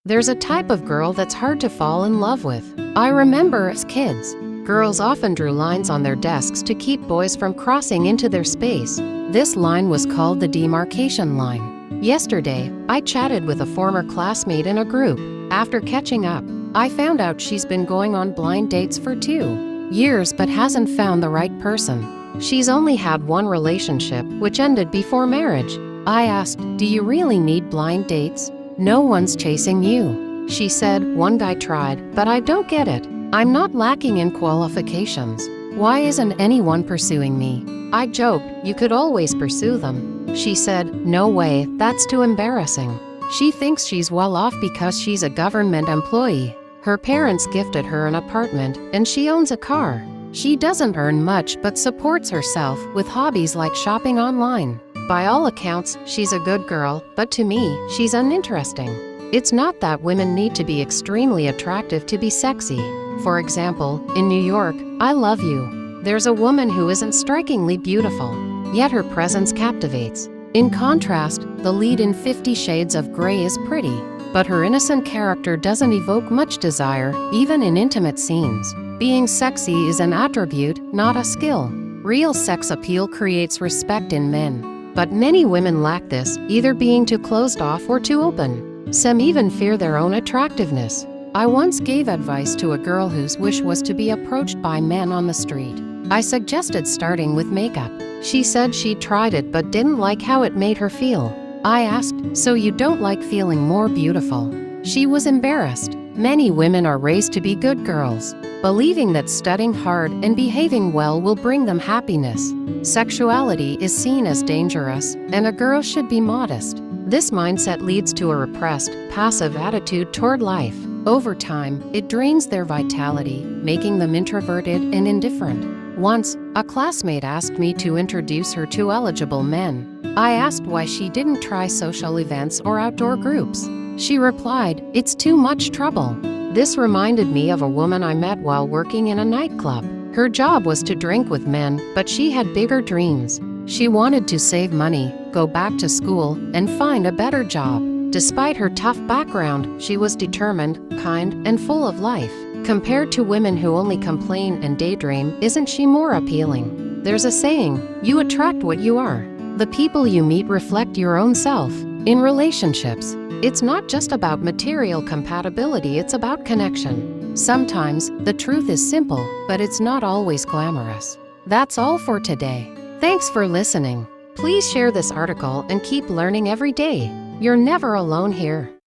There's a type of girl that's hard to fall in love with. I remember as kids, girls often drew lines on their desks to keep boys from crossing into their space. This line was called the demarcation line. Yesterday, I chatted with a former classmate in a group. After catching up, I found out she's been going on blind dates for 2 years but hasn't found the right person. She's only had one relationship, which ended before marriage. I asked, "Do you really need blind dates? No one's chasing you." She said, "One guy tried, but I don't get it. I'm not lacking in qualifications. Why isn't anyone pursuing me?" I joked, "You could always pursue them." She said, "No way, that's too embarrassing." She thinks she's well off because she's a government employee. Her parents gifted her an apartment, and she owns a car. She doesn't earn much but supports herself with hobbies like shopping online. By all accounts, she's a good girl, but to me, she's uninteresting. It's not that women need to be extremely attractive to be sexy. For example, in New York, I Love You, there's a woman who isn't strikingly beautiful, yet her presence captivates. In contrast, the lead in 50 Shades of Grey is pretty, but her innocent character doesn't evoke much desire, even in intimate scenes. Being sexy is an attribute, not a skill. Real sex appeal creates respect in men. But many women lack this, either being too closed off or too open. Some even fear their own attractiveness. I once gave advice to a girl whose wish was to be approached by men on the street. I suggested starting with makeup. She said she tried it but didn't like how it made her feel. I asked, "So you don't like feeling more beautiful?" She was embarrassed. Many women are raised to be good girls, believing that studying hard and behaving well will bring them happiness. Sexuality is seen as dangerous, and a girl should be modest. This mindset leads to a repressed, passive attitude toward life. Over time, it drains their vitality, making them introverted and indifferent. Once, a classmate asked me to introduce her to eligible men. I asked why she didn't try social events or outdoor groups. She replied, "It's too much trouble." This reminded me of a woman I met while working in a nightclub. Her job was to drink with men, but she had bigger dreams. She wanted to save money, go back to school, and find a better job. Despite her tough background, she was determined, kind, and full of life. Compared to women who only complain and daydream, isn't she more appealing? There's a saying, "You attract what you are." The people you meet reflect your own self. In relationships, it's not just about material compatibility, it's about connection. Sometimes, the truth is simple, but it's not always glamorous. That's all for today. Thanks for listening. Please share this article and keep learning every day. You're never alone here.